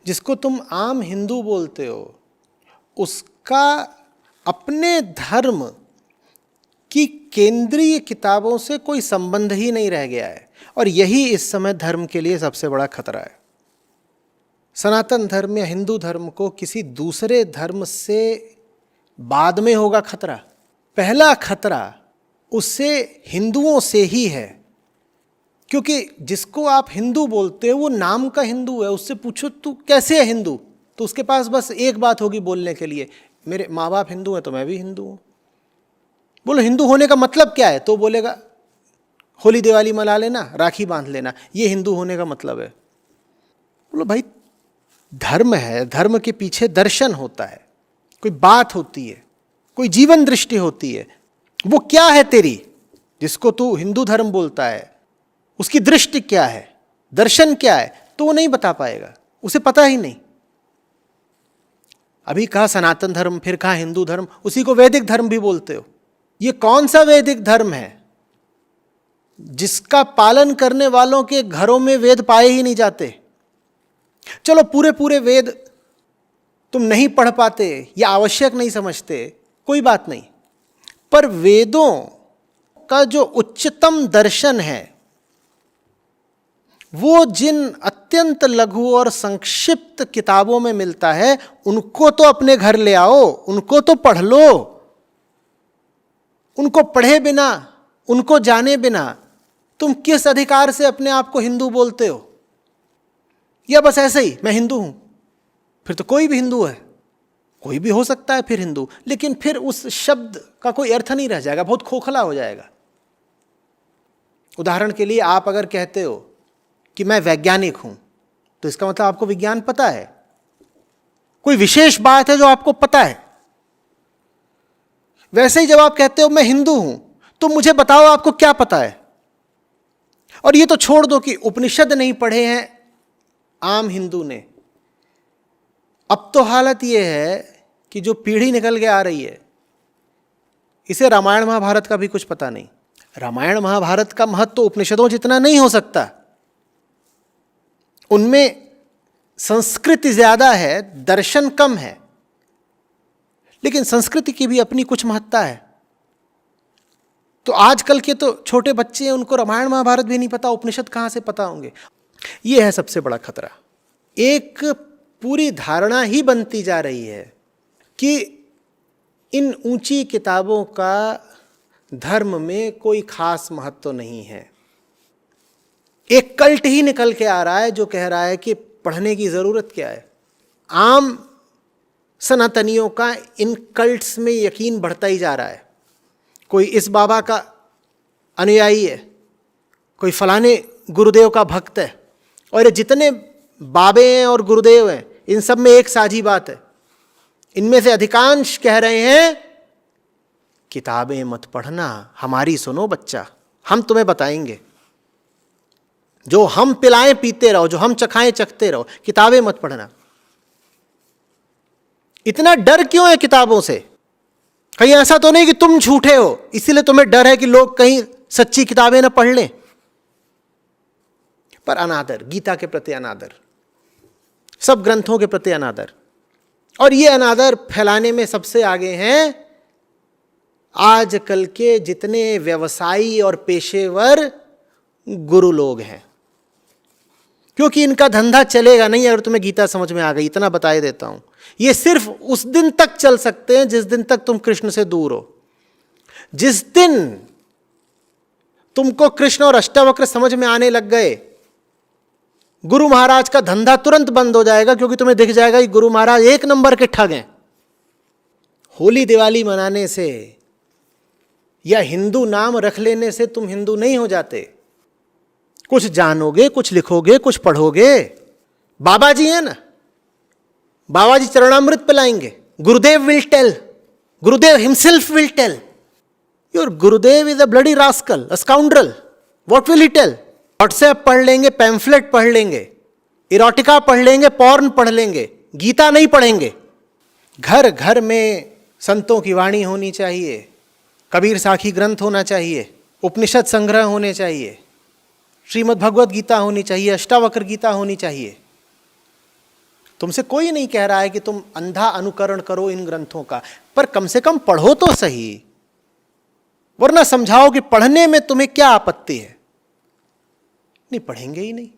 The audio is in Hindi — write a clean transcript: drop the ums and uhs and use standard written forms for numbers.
जिसको तुम आम हिंदू बोलते हो, उसका अपने धर्म की केंद्रीय किताबों से कोई संबंध ही नहीं रह गया है। और यही इस समय धर्म के लिए सबसे बड़ा खतरा है। सनातन धर्म या हिंदू धर्म को किसी दूसरे धर्म से बाद में होगा खतरा। पहला खतरा उससे हिंदुओं से ही है, क्योंकि जिसको आप हिंदू बोलते हो वो नाम का हिंदू है। उससे पूछो तू कैसे है हिंदू, तो उसके पास बस एक बात होगी बोलने के लिए, मेरे माँ बाप हिंदू हैं तो मैं भी हिंदू हूँ। बोलो हिंदू होने का मतलब क्या है, तो बोलेगा होली दिवाली मना लेना, राखी बांध लेना, ये हिंदू होने का मतलब है। बोलो भाई धर्म है, धर्म के पीछे दर्शन होता है, कोई बात होती है, कोई जीवन दृष्टि होती है। वो क्या है तेरी, जिसको तू हिंदू धर्म बोलता है, उसकी दृष्टि क्या है, दर्शन क्या है, तो वो नहीं बता पाएगा, उसे पता ही नहीं। अभी कहा सनातन धर्म, फिर कहा हिंदू धर्म, उसी को वैदिक धर्म भी बोलते हो। ये कौन सा वैदिक धर्म है जिसका पालन करने वालों के घरों में वेद पाए ही नहीं जाते? चलो पूरे पूरे वेद तुम नहीं पढ़ पाते या आवश्यक नहीं समझते, कोई बात नहीं, पर वेदों का जो उच्चतम दर्शन है वो जिन अत्यंत लघु और संक्षिप्त किताबों में मिलता है, उनको तो अपने घर ले आओ, उनको तो पढ़ लो। उनको पढ़े बिना, उनको जाने बिना तुम किस अधिकार से अपने आप को हिंदू बोलते हो? या बस ऐसे ही मैं हिंदू हूं, फिर तो कोई भी हिंदू है, कोई भी हो सकता है फिर हिंदू, लेकिन फिर उस शब्द का कोई अर्थ नहीं रह जाएगा, बहुत खोखला हो जाएगा। उदाहरण के लिए आप अगर कहते हो कि मैं वैज्ञानिक हूं, तो इसका मतलब आपको विज्ञान पता है, कोई विशेष बात है जो आपको पता है। वैसे ही जब आप कहते हो मैं हिंदू हूं, तो मुझे बताओ आपको क्या पता है। और ये तो छोड़ दो कि उपनिषद नहीं पढ़े हैं आम हिंदू ने, अब तो हालत ये है कि जो पीढ़ी निकल के आ रही है, इसे रामायण महाभारत का भी कुछ पता नहीं। रामायण महाभारत का महत्व तो उपनिषदों जितना नहीं हो सकता, उनमें संस्कृति ज्यादा है, दर्शन कम है, लेकिन संस्कृति की भी अपनी कुछ महत्ता है। तो आजकल के तो छोटे बच्चे हैं, उनको रामायण महाभारत भी नहीं पता, उपनिषद कहाँ से पता होंगे। ये है सबसे बड़ा खतरा। एक पूरी धारणा ही बनती जा रही है कि इन ऊंची किताबों का धर्म में कोई खास महत्व नहीं है। एक कल्ट ही निकल के आ रहा है जो कह रहा है कि पढ़ने की जरूरत क्या है। आम सनातनियों का इन कल्ट्स में यकीन बढ़ता ही जा रहा है। कोई इस बाबा का अनुयायी है, कोई फलाने गुरुदेव का भक्त है, और ये जितने बाबे हैं और गुरुदेव हैं, इन सब में एक साझी बात है, इनमें से अधिकांश कह रहे हैं किताबें मत पढ़ना, हमारी सुनो बच्चा, हम तुम्हें बताएंगे, जो हम पिलाएं पीते रहो, जो हम चखाएं चखते रहो, किताबें मत पढ़ना। इतना डर क्यों है किताबों से? कहीं ऐसा तो नहीं कि तुम झूठे हो इसीलिए तुम्हें डर है कि लोग कहीं सच्ची किताबें ना पढ़ लें? पर अनादर, गीता के प्रति अनादर, सब ग्रंथों के प्रति अनादर, और ये अनादर फैलाने में सबसे आगे हैं आजकल के जितने व्यवसायी और पेशेवर गुरु लोग हैं, क्योंकि इनका धंधा चलेगा नहीं अगर तुम्हें गीता समझ में आ गई। इतना बताए देता हूं, ये सिर्फ उस दिन तक चल सकते हैं जिस दिन तक तुम कृष्ण से दूर हो। जिस दिन तुमको कृष्ण और अष्टावक्र समझ में आने लग गए, गुरु महाराज का धंधा तुरंत बंद हो जाएगा, क्योंकि तुम्हें दिख जाएगा कि गुरु महाराज एक नंबर के ठग हैं। होली दिवाली मनाने से या हिंदू नाम रख लेने से तुम हिंदू नहीं हो जाते। कुछ जानोगे, कुछ लिखोगे, कुछ पढ़ोगे। बाबा जी है ना, बाबा जी चरणामृत पिलाएंगे, Gurudev will tell, Gurudev himself will tell, your Gurudev is a bloody rascal, a scoundrel, what will he tell? WhatsApp पढ़ लेंगे, पैम्फलेट पढ़ लेंगे, इरोटिका पढ़ लेंगे, पॉर्न पढ़ लेंगे, गीता नहीं पढ़ेंगे। घर घर में संतों की वाणी होनी चाहिए, कबीर साखी ग्रंथ होना चाहिए, उपनिषद संग्रह होने चाहिए, श्रीमद् भगवत गीता होनी चाहिए, अष्टावक्र गीता होनी चाहिए। तुमसे कोई नहीं कह रहा है कि तुम अंधा अनुकरण करो इन ग्रंथों का, पर कम से कम पढ़ो तो सही, वरना समझाओ कि पढ़ने में तुम्हें क्या आपत्ति है। नहीं, पढ़ेंगे ही नहीं।